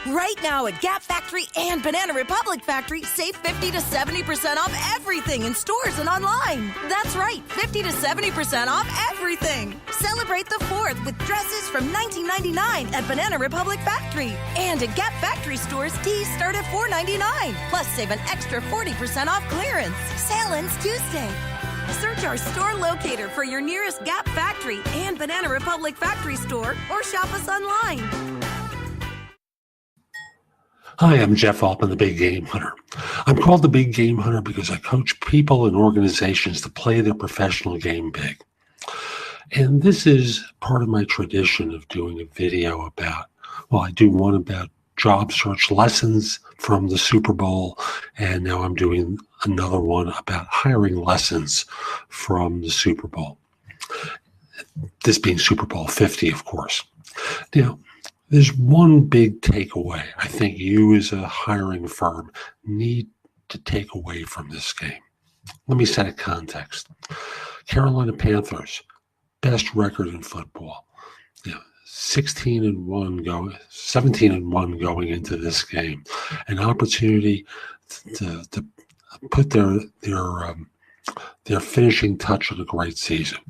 Right now at Gap Factory and Banana Republic Factory, save 50 to 70% off everything in stores and online. That's right, 50 to 70% off everything. Celebrate the 4th with dresses from $19.99 at Banana Republic Factory. And at Gap Factory stores, tees start at $4.99. Plus, save an extra 40% off clearance. Sale ends Tuesday. Search our store locator for your nearest Gap Factory and Banana Republic Factory store or shop us online. Hi, I'm Jeff Altman, the Big Game Hunter. I'm called the Big Game Hunter because I coach people and organizations to play their professional game big. And this is part of my tradition of doing a video about, I do one about job search lessons from the Super Bowl, and now I'm doing another one about hiring lessons from the Super Bowl. This being Super Bowl 50, of course. Now, there's one big takeaway I think you as a hiring firm need to take away from this game. Let me set a context. Carolina Panthers, best record in football. 17-1 going into this game. An opportunity to put their finishing touch on a great season.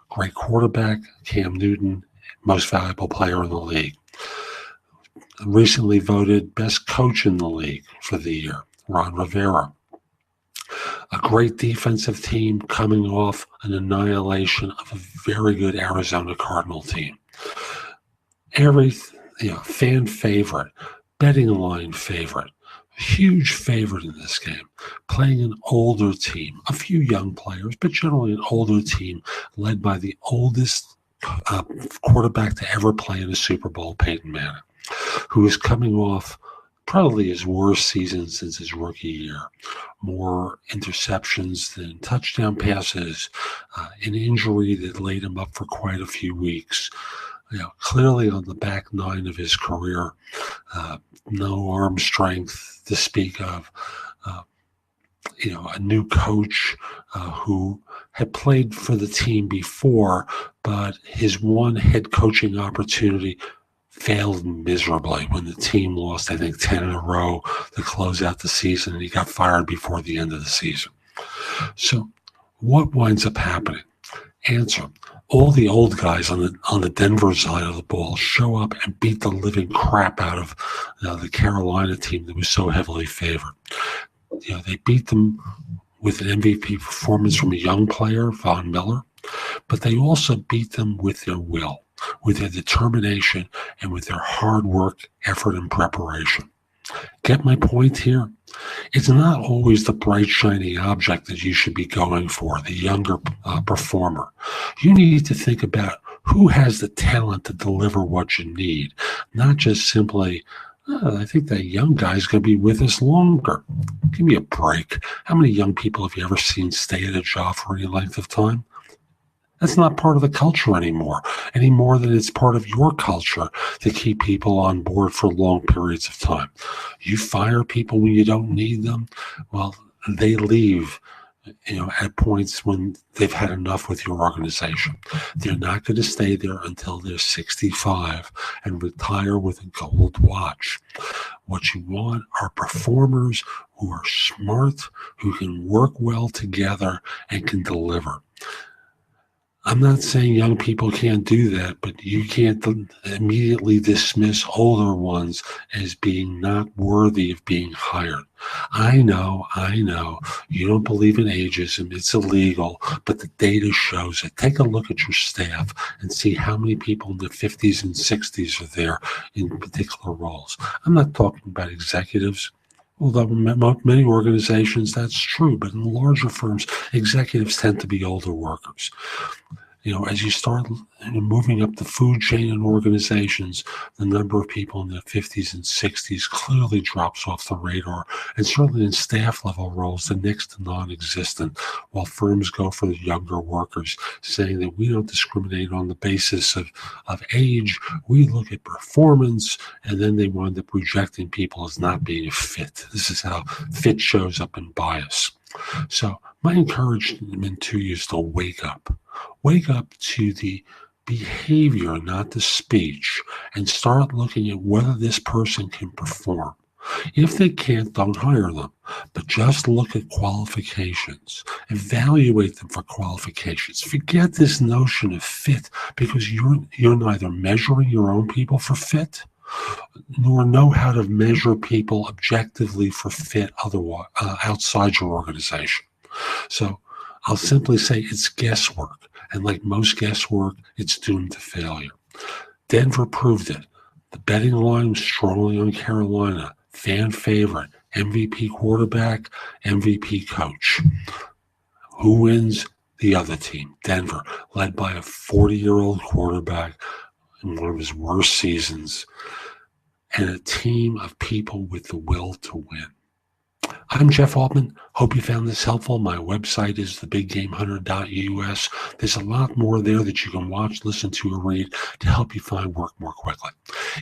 Great quarterback, Cam Newton, most valuable player in the league. Recently voted best coach in the league for the year, Ron Rivera. A great defensive team coming off an annihilation of a very good Arizona Cardinal team. Fan favorite, betting line favorite, huge favorite in this game, playing an older team, a few young players, but generally an older team led by the oldest quarterback to ever play in a Super Bowl, Peyton Manning, who is coming off probably his worst season since his rookie year. More interceptions than touchdown passes, an injury that laid him up for quite a few weeks. Clearly on the back nine of his career, no arm strength to speak of. A new coach who had played for the team before, but his one head coaching opportunity failed miserably when the team lost, I think, 10 in a row to close out the season, and he got fired before the end of the season. So what winds up happening? Answer. All the old guys on the Denver side of the ball show up and beat the living crap out of the Carolina team that was so heavily favored. They beat them with an MVP performance from a young player, Von Miller, but they also beat them with their will, with their determination, and with their hard work, effort, and preparation. Get my point here? It's not always the bright, shiny object that you should be going for, the younger performer. You need to think about who has the talent to deliver what you need, not just simply, I think that young guy's going to be with us longer. Give me a break. How many young people have you ever seen stay at a job for any length of time? That's not part of the culture anymore, any more than it's part of your culture to keep people on board for long periods of time. You fire people when you don't need them, well, they leave, at points when they've had enough with your organization. They're not going to stay there until they're 65 and retire with a gold watch. What you want are performers who are smart, who can work well together and can deliver. I'm not saying young people can't do that, but you can't immediately dismiss older ones as being not worthy of being hired. I know, you don't believe in ageism, it's illegal, but the data shows it. Take a look at your staff and see how many people in the 50s and 60s are there in particular roles. I'm not talking about executives. Although many organizations, that's true, but in larger firms, executives tend to be older workers. As you start moving up the food chain in organizations, the number of people in their 50s and 60s clearly drops off the radar, and certainly in staff level roles, they're next to non-existent, while firms go for the younger workers, saying that we don't discriminate on the basis of age, we look at performance, and then they wind up rejecting people as not being a fit. This is how fit shows up in bias. So my encouragement to you is to wake up. Wake up to the behavior, not the speech, and start looking at whether this person can perform. If they can't, don't hire them, but just look at qualifications. Evaluate them for qualifications. Forget this notion of fit, because you're neither measuring your own people for fit, nor know how to measure people objectively for fit otherwise outside your organization. So I'll simply say it's guesswork, and like most guesswork, it's doomed to failure. Denver proved it. The betting line was strongly on Carolina. Fan favorite, MVP quarterback, MVP coach. Who wins? The other team, Denver, led by a 40-year-old quarterback in one of his worst seasons, and a team of people with the will to win. I'm Jeff Altman. Hope you found this helpful. My website is thebiggamehunter.us. There's a lot more there that you can watch, listen to, or read to help you find work more quickly.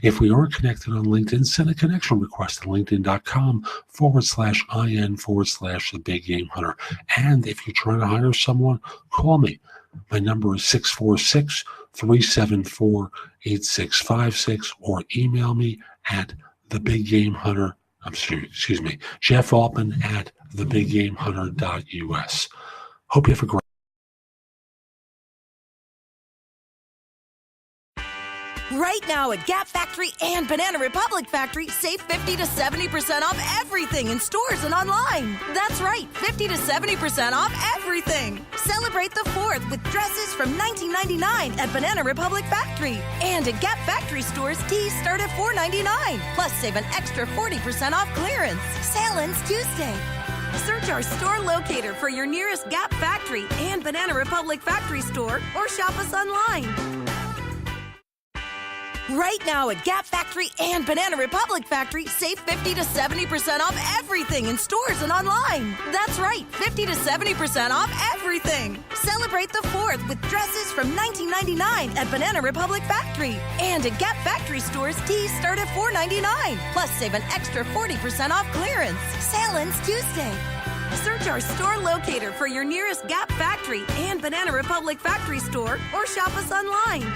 If we aren't connected on LinkedIn, send a connection request to linkedin.com/IN/thebiggamehunter. And if you're trying to hire someone, call me. My number is 646-374-8656, or email me at thebiggamehunter. Jeff Altman at thebiggamehunter.us. Hope you have a great Right now at Gap Factory and Banana Republic Factory, save 50 to 70% off everything in stores and online. That's right, 50 to 70% off everything. Celebrate the 4th with dresses from $19.99 at Banana Republic Factory. And at Gap Factory stores, tees start at $4.99. Plus, save an extra 40% off clearance. Sale ends Tuesday. Search our store locator for your nearest Gap Factory and Banana Republic Factory store, or shop us online. Right now at Gap Factory and Banana Republic Factory, save 50 to 70% off everything in stores and online. That's right, 50 to 70% off everything. Celebrate the 4th with dresses from $19.99 at Banana Republic Factory. And at Gap Factory stores, tees start at $4.99. Plus, save an extra 40% off clearance. Sale ends Tuesday. Search our store locator for your nearest Gap Factory and Banana Republic Factory store, or shop us online.